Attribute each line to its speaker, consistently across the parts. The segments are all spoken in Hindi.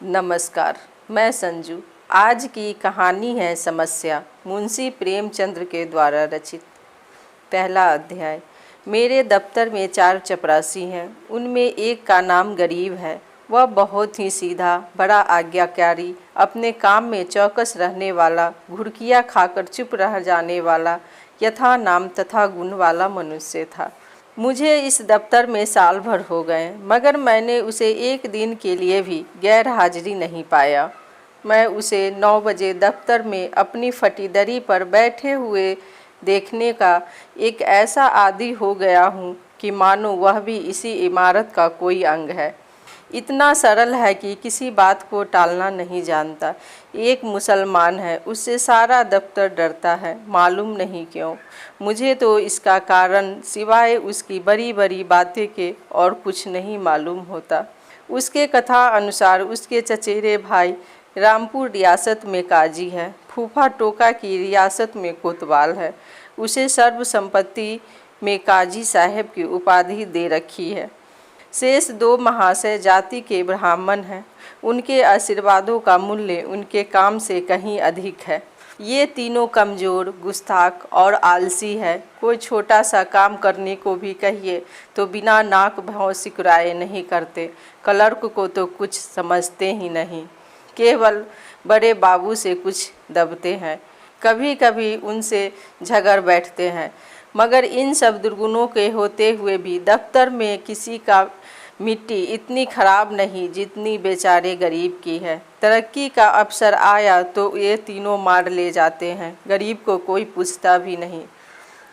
Speaker 1: नमस्कार, मैं संजू। आज की कहानी है समस्या, मुंशी प्रेमचंद्र के द्वारा रचित। पहला अध्याय। मेरे दफ्तर में 4 चपरासी हैं। उनमें एक का नाम गरीब है। वह बहुत ही सीधा, बड़ा आज्ञाकारी, अपने काम में चौकस रहने वाला, घुड़कियाँ खाकर चुप रह जाने वाला, यथा नाम तथा गुण वाला मनुष्य था। मुझे इस दफ्तर में साल भर हो गए, मगर मैंने उसे एक दिन के लिए भी गैर हाजिरी नहीं पाया। मैं उसे 9 बजे दफ्तर में अपनी फटी दरी पर बैठे हुए देखने का एक ऐसा आदी हो गया हूँ कि मानो वह भी इसी इमारत का कोई अंग है। इतना सरल है कि किसी बात को टालना नहीं जानता। एक मुसलमान है, उससे सारा दफ्तर डरता है, मालूम नहीं क्यों। मुझे तो इसका कारण सिवाय उसकी बड़ी बड़ी बातें के और कुछ नहीं मालूम होता। उसके कथा अनुसार उसके चचेरे भाई रामपुर रियासत में काजी है, फूफा टोका की रियासत में कोतवाल है। उसे सर्व संपत्ति में काजी साहब की उपाधि दे रखी है। शेष 2 महाशय जाति के ब्राह्मण हैं। उनके आशीर्वादों का मूल्य उनके काम से कहीं अधिक है। ये तीनों कमज़ोर, गुस्ताख और आलसी है। कोई छोटा सा काम करने को भी कहिए तो बिना नाक भौं सिकुड़ाए नहीं करते। क्लर्क को तो कुछ समझते ही नहीं, केवल बड़े बाबू से कुछ दबते हैं, कभी कभी उनसे झगड़ बैठते हैं। मगर इन सब दुर्गुणों के होते हुए भी दफ्तर में किसी का मिट्टी इतनी खराब नहीं जितनी बेचारे गरीब की है। तरक्की का अवसर आया तो ये तीनों मार ले जाते हैं, गरीब को कोई पूछता भी नहीं।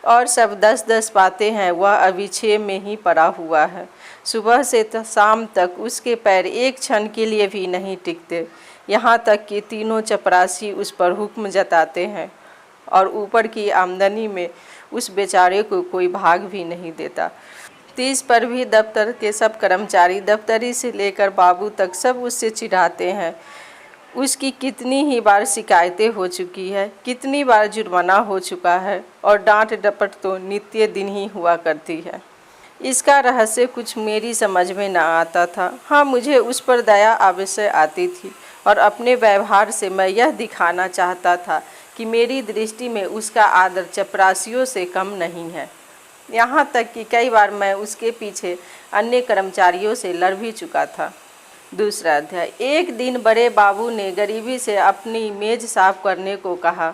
Speaker 1: और सब 10-10 पाते हैं, वह अभी 6 में ही पड़ा हुआ है। सुबह से शाम तक उसके पैर एक क्षण के लिए भी नहीं टिकते। यहाँ तक कि तीनों चपरासी उस पर हुक्म जताते हैं और ऊपर की आमदनी में उस बेचारे को कोई भाग भी नहीं देता। 30 पर भी दफ्तर के सब कर्मचारी, दफ्तरी से लेकर बाबू तक, सब उससे चिढ़ाते हैं। उसकी कितनी ही बार शिकायतें हो चुकी है, कितनी बार जुर्माना हो चुका है, और डांट डपट तो नित्य दिन ही हुआ करती है। इसका रहस्य कुछ मेरी समझ में ना आता था। हाँ, मुझे उस पर दया अवश्य आती थी और अपने व्यवहार से मैं यह दिखाना चाहता था कि मेरी दृष्टि में उसका आदर चपरासियों से कम नहीं है। यहाँ तक कि कई बार मैं उसके पीछे अन्य कर्मचारियों से लड़ भी चुका था। दूसरा अध्याय। एक दिन बड़े बाबू ने गरीबी से अपनी मेज़ साफ़ करने को कहा।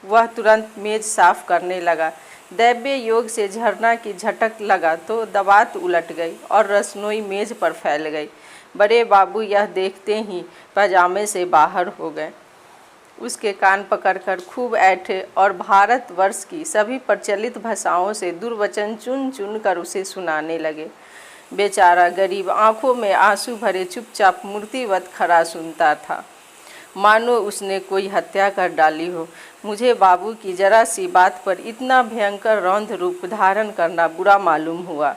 Speaker 1: वह तुरंत मेज़ साफ़ करने लगा। दैव्य योग से झरना की झटक लगा तो दवात उलट गई और रसनोई मेज़ पर फैल गई। बड़े बाबू यह देखते ही पजामे से बाहर हो गए। उसके कान पकड़कर खूब ऐंठे और भारतवर्ष की सभी प्रचलित भाषाओं से दुर्वचन चुन चुन कर उसे सुनाने लगे। बेचारा गरीब आंखों में आंसू भरे चुपचाप मूर्तिवत खड़ा सुनता था, मानो उसने कोई हत्या कर डाली हो। मुझे बाबू की जरा सी बात पर इतना भयंकर रौद्र रूप धारण करना बुरा मालूम हुआ।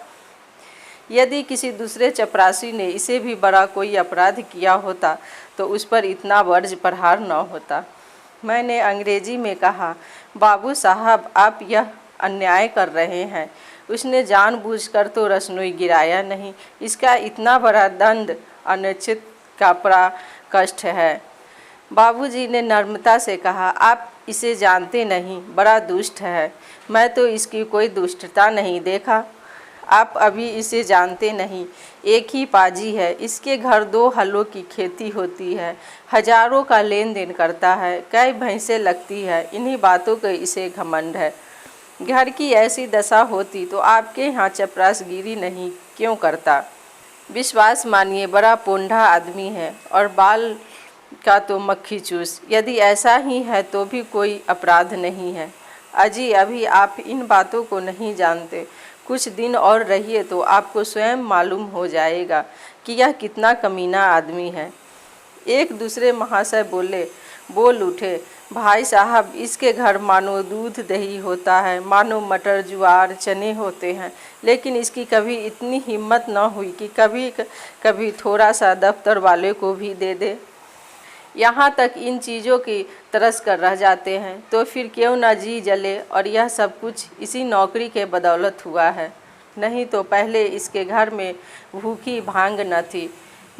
Speaker 1: यदि किसी दूसरे चपरासी ने इसे भी बड़ा कोई अपराध किया होता तो उस पर इतना वर्ज प्रहार न होता। मैंने अंग्रेजी में कहा, बाबू साहब, आप यह अन्याय कर रहे हैं। उसने जानबूझकर तो रसनोई गिराया नहीं। इसका इतना बड़ा दंड अनुचित का पराकष्ट है। बाबूजी ने नम्रता से कहा, आप इसे जानते नहीं, बड़ा दुष्ट है। मैं तो इसकी कोई दुष्टता नहीं देखा। आप अभी इसे जानते नहीं। एक ही पाजी है, इसके घर 2 हलों की खेती होती है, हजारों का लेन देन करता है, कई भैंसें लगती है। इन्हीं बातों का इसे घमंड है। घर की ऐसी दशा होती तो आपके यहाँ चपरासगिरी नहीं क्यों करता। विश्वास मानिए, बड़ा पोंढ़ा आदमी है और बाल का तो मक्खी चूस। यदि ऐसा ही है तो भी कोई अपराध नहीं है। अजी, अभी आप इन बातों को नहीं जानते। कुछ दिन और रहिए तो आपको स्वयं मालूम हो जाएगा कि यह कितना कमीना आदमी है। एक दूसरे महाशय बोल उठे, भाई साहब, इसके घर मानो दूध दही होता है, मानो मटर ज्वार चने होते हैं, लेकिन इसकी कभी इतनी हिम्मत न हुई कि कभी कभी थोड़ा सा दफ्तर वाले को भी दे दे। यहाँ तक इन चीज़ों की तरस कर रह जाते हैं तो फिर क्यों न जी जले। और यह सब कुछ इसी नौकरी के बदौलत हुआ है, नहीं तो पहले इसके घर में भूखी भांग न थी।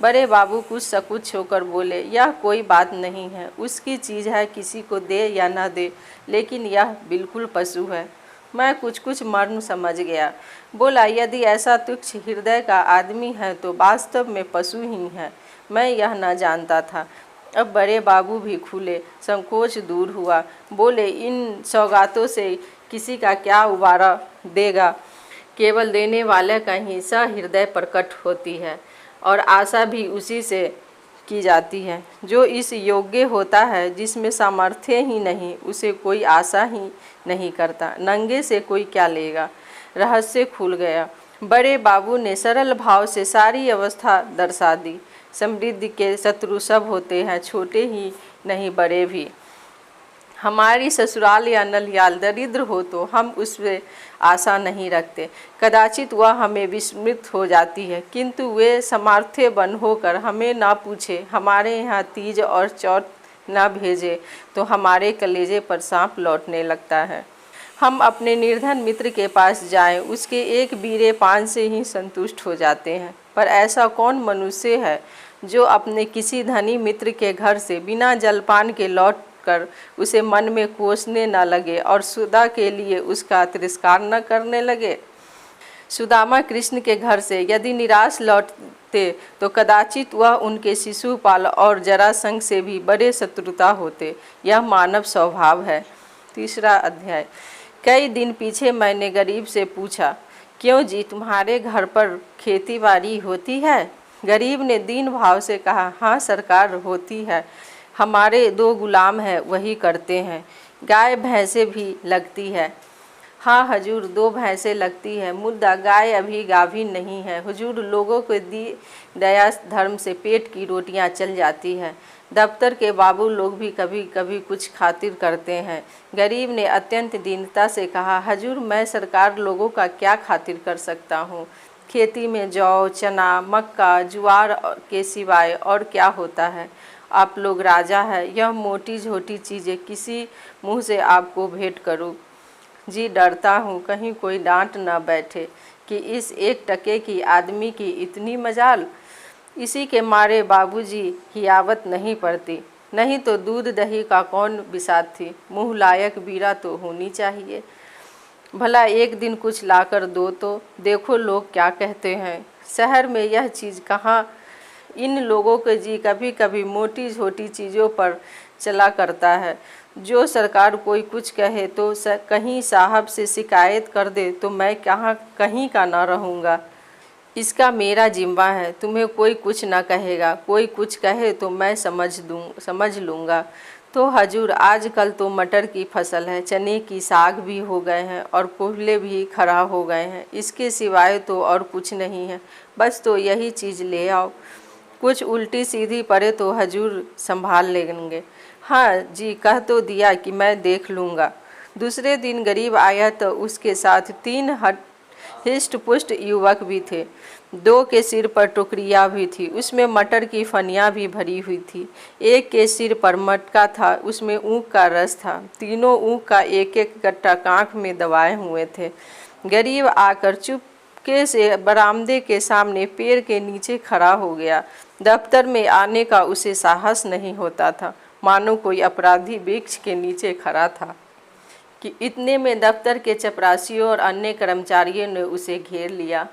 Speaker 1: बड़े बाबू कुछ सकुच होकर बोले, यह कोई बात नहीं है, उसकी चीज़ है, किसी को दे या न दे, लेकिन यह बिल्कुल पशु है। मैं कुछ मर्म समझ गया। बोला, यदि ऐसा तुच्छ हृदय का आदमी है तो वास्तव में पशु ही है। मैं यह न जानता था। अब बड़े बाबू भी खुले, संकोच दूर हुआ। बोले, इन सौगातों से किसी का क्या उबारा देगा, केवल देने वाले का ही सहृदय प्रकट होती है और आशा भी उसी से की जाती है। जो इस योग्य होता है, जिसमें सामर्थ्य ही नहीं, उसे कोई आशा ही नहीं करता। नंगे से कोई क्या लेगा। रहस्य खुल गया। बड़े बाबू ने सरल भाव से सारी अवस्था दर्शा दी। समृद्धि के शत्रु सब होते हैं, छोटे ही नहीं बड़े भी। हमारी ससुराल या नलियाल दरिद्र हो तो हम उससे आशा नहीं रखते, कदाचित वह हमें विस्मृत हो जाती है, किंतु वे सामर्थ्यवान होकर हमें ना पूछे, हमारे यहाँ तीज और चौथ ना भेजे तो हमारे कलेजे पर सांप लौटने लगता है। हम अपने निर्धन मित्र के पास जाएं, उसके एक बीरे पान से ही संतुष्ट हो जाते हैं। पर ऐसा कौन मनुष्य है जो अपने किसी धनी मित्र के घर से बिना जलपान के लौट कर उसे मन में कोसने न लगे और सुधा के लिए उसका तिरस्कार न करने लगे। सुदामा कृष्ण के घर से यदि निराश लौटते तो कदाचित वह उनके शिशुपाल और जरासंध से भी बड़े शत्रुता होते। यह मानव स्वभाव है। तीसरा अध्याय। कई दिन पीछे मैंने गरीब से पूछा, क्यों जी, तुम्हारे घर पर खेती बाड़ी होती है? गरीब ने दीन भाव से कहा, हाँ सरकार, होती है। हमारे 2 गुलाम हैं, वही करते हैं। गाय भैंसे भी लगती है। हाँ हजूर, 2 भैंसें लगती है, मुद्दा गाय अभी गाभिन नहीं है। हुजूर, लोगों को दी दया धर्म से पेट की रोटियां चल जाती है। दफ्तर के बाबू लोग भी कभी कभी कुछ खातिर करते हैं। गरीब ने अत्यंत दीनता से कहा, हजूर, मैं सरकार लोगों का क्या खातिर कर सकता हूँ? खेती में जौ, चना, मक्का, ज्वार के सिवाय और क्या होता है? आप लोग राजा है, यह मोटी झोटी चीज़ें किसी मुँह से आपको भेंट करूँ? जी, डरता हूँ कहीं कोई डांट न बैठे कि इस 1 टके की आदमी की इतनी मजाल। इसी के मारे बाबूजी हियावत नहीं पड़ती, नहीं तो दूध दही का कौन बिसात थी। मुँह लायक बीरा तो होनी चाहिए। भला एक दिन कुछ लाकर दो तो देखो लोग क्या कहते हैं। शहर में यह चीज़ कहाँ। इन लोगों के जी कभी कभी मोटी छोटी चीज़ों पर चला करता है। जो सरकार कोई कुछ कहे तो कहीं साहब से शिकायत कर दे तो मैं कहीं का ना रहूँगा। इसका मेरा जिम्मा है, तुम्हें कोई कुछ ना कहेगा। कोई कुछ कहे तो मैं समझ लूँगा। तो हजूर, आजकल तो मटर की फसल है, चने की साग भी हो गए हैं और कोहले भी खराब हो गए हैं। इसके सिवाय तो और कुछ नहीं है। बस तो यही चीज़ ले आओ। कुछ उल्टी सीधी पड़े तो हजूर संभाल लेंगे। हाँ जी, कह तो दिया कि मैं देख लूँगा। दूसरे दिन गरीब आया तो उसके साथ 3 हिष्ट पुष्ट युवक भी थे। 2 के सिर पर टोकरियाँ भी थी, उसमें मटर की फनियाँ भी भरी हुई थी। एक के सिर पर मटका था, उसमें ऊख का रस था। तीनों ऊख का एक एक गट्टा कांख में दबाए हुए थे। गरीब आकर चुपके से बरामदे के सामने पेड़ के नीचे खड़ा हो गया। दफ्तर में आने का उसे साहस नहीं होता था, मानो कोई अपराधी वृक्ष के नीचे खड़ा था कि इतने में दफ्तर के चपरासियों और अन्य कर्मचारियों ने उसे घेर लिया।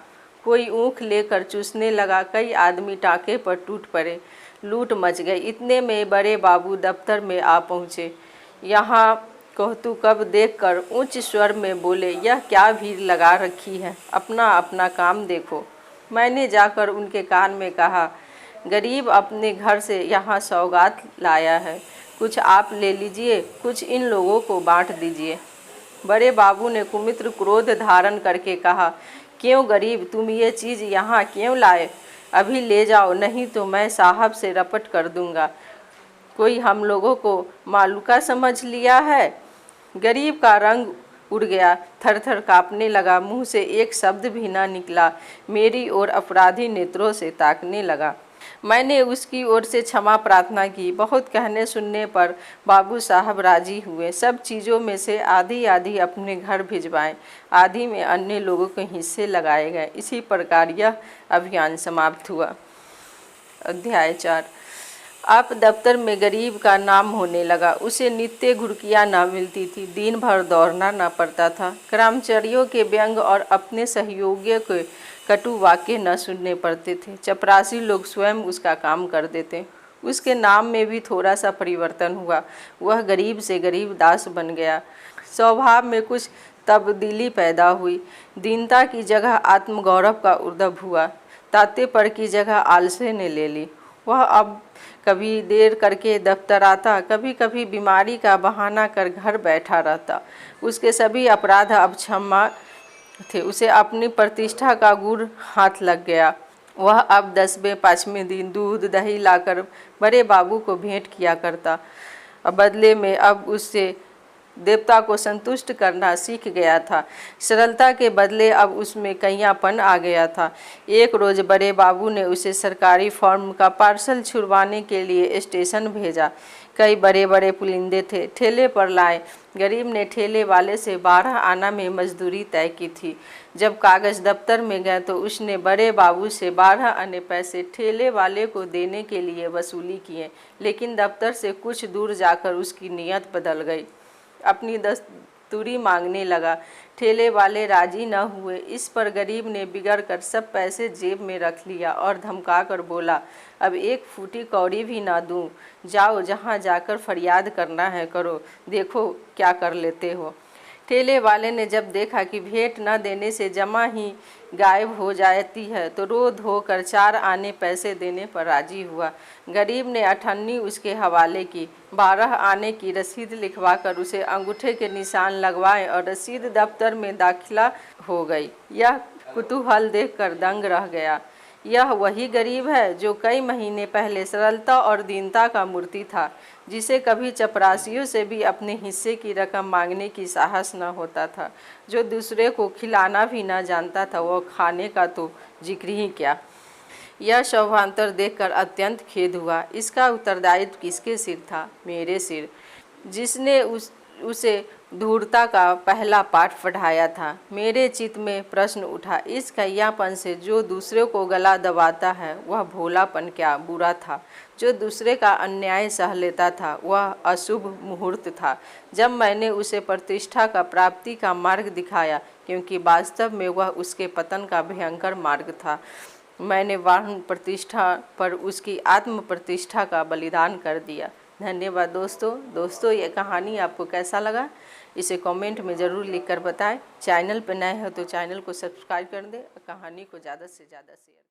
Speaker 1: कोई ऊख लेकर चूसने लगा। कई आदमी टाँके पर टूट पड़े। लूट मच गई। इतने में बड़े बाबू दफ्तर में आ पहुँचे। यहाँ कहतू कब देखकर उच्च स्वर में बोले, यह क्या भीड़ लगा रखी है, अपना अपना काम देखो। मैंने जाकर उनके कान में कहा, गरीब अपने घर से यहाँ सौगात लाया है, कुछ आप ले लीजिए, कुछ इन लोगों को बांट दीजिए। बड़े बाबू ने कुमित्र क्रोध धारण करके कहा, क्यों गरीब, तुम ये चीज़ यहाँ क्यों लाए? अभी ले जाओ, नहीं तो मैं साहब से रपट कर दूंगा। कोई हम लोगों को मालूका समझ लिया है? गरीब का रंग उड़ गया, थर थर काँपने लगा, मुँह से एक शब्द भी ना निकला। मेरी ओर अपराधी नेत्रों से ताकने लगा। मैंने उसकी ओर से क्षमा प्रार्थना की। बहुत कहने सुनने पर बाबू साहब राजी हुए। सब चीज़ों में से आधी आधी अपने घर भिजवाएं, आधी में अन्य लोगों के हिस्से लगाए गए। इसी प्रकार यह अभियान समाप्त हुआ। अध्याय 4। अब दफ्तर में गरीब का नाम होने लगा। उसे नित्य घुड़कियाँ न मिलती थी, दिन भर दौड़ना न पड़ता था, कर्मचारियों के व्यंग और अपने सहयोगियों के कटु वाक्य न सुनने पड़ते थे। चपरासी लोग स्वयं उसका काम कर देते। उसके नाम में भी थोड़ा सा परिवर्तन हुआ। वह गरीब से गरीब दास बन गया। स्वभाव में कुछ तब्दीली पैदा हुई। दीनता की जगह आत्मगौरव का उद्भव हुआ। तातेपन की जगह आलस्य ने ले ली। वह अब कभी देर करके दफ्तर आता, कभी कभी बीमारी का बहाना कर घर बैठा रहता। उसके सभी अपराध अब क्षमा थे। उसे अपनी प्रतिष्ठा का गुड़ हाथ लग गया। वह अब 10वें 5वें दिन दूध दही लाकर बड़े बाबू को भेंट किया करता। बदले में अब उससे देवता को संतुष्ट करना सीख गया था। सरलता के बदले अब उसमें कईयापन आ गया था। एक रोज़ बड़े बाबू ने उसे सरकारी फॉर्म का पार्सल छुड़वाने के लिए स्टेशन भेजा। कई बड़े बड़े पुलिंदे थे, ठेले पर लाए। गरीब ने ठेले वाले से 12 आना में मजदूरी तय की थी। जब कागज़ दफ्तर में गए तो उसने बड़े बाबू से 12 आने पैसे ठेले वाले को देने के लिए वसूली किए, लेकिन दफ्तर से कुछ दूर जाकर उसकी नीयत बदल गई। अपनी दस्तूरी मांगने लगा। ठेले वाले राजी न हुए। इस पर गरीब ने बिगड़ कर सब पैसे जेब में रख लिया और धमका कर बोला, अब एक फूटी कौड़ी भी ना दूं। जाओ, जहां जाकर फरियाद करना है करो, देखो क्या कर लेते हो। ठेले वाले ने जब देखा कि भेंट न देने से जमा ही गायब हो जाती है तो रो धो कर 4 आने पैसे देने पर राजी हुआ। गरीब ने अठन्नी उसके हवाले की। 12 आने की रसीद लिखवाकर उसे अंगूठे के निशान लगवाए और रसीद दफ्तर में दाखिला हो गई। यह कुतूहल देखकर दंग रह गया। यह वही गरीब है जो कई महीने पहले सरलता और दीनता का मूर्ति था, जिसे कभी चपरासियों से भी अपने हिस्से की रकम मांगने की साहस न होता था, जो दूसरे को खिलाना भी न जानता था, वह खाने का तो जिक्र ही क्या। यह शोभांतर देखकर अत्यंत खेद हुआ। इसका उत्तरदायित्व किसके सिर था? मेरे सिर, जिसने उसे धूर्तता का पहला पाठ पढ़ाया था। मेरे चित्त में प्रश्न उठा, इस कहियापन से जो दूसरे को गला दबाता है वह भोलापन क्या बुरा था? जो दूसरे का अन्याय सह लेता था वह अशुभ मुहूर्त था। जब मैंने उसे प्रतिष्ठा का प्राप्ति का मार्ग दिखाया, क्योंकि वास्तव में वह उसके पतन का भयंकर मार्ग था, मैंने वाहन प्रतिष्ठा पर उसकी आत्म प्रतिष्ठा का बलिदान कर दिया। धन्यवाद दोस्तों, ये कहानी आपको कैसा लगा इसे कमेंट में ज़रूर लिखकर बताएं। चैनल पर नए हो तो चैनल को सब्सक्राइब कर दें और कहानी को ज़्यादा से ज़्यादा शेयर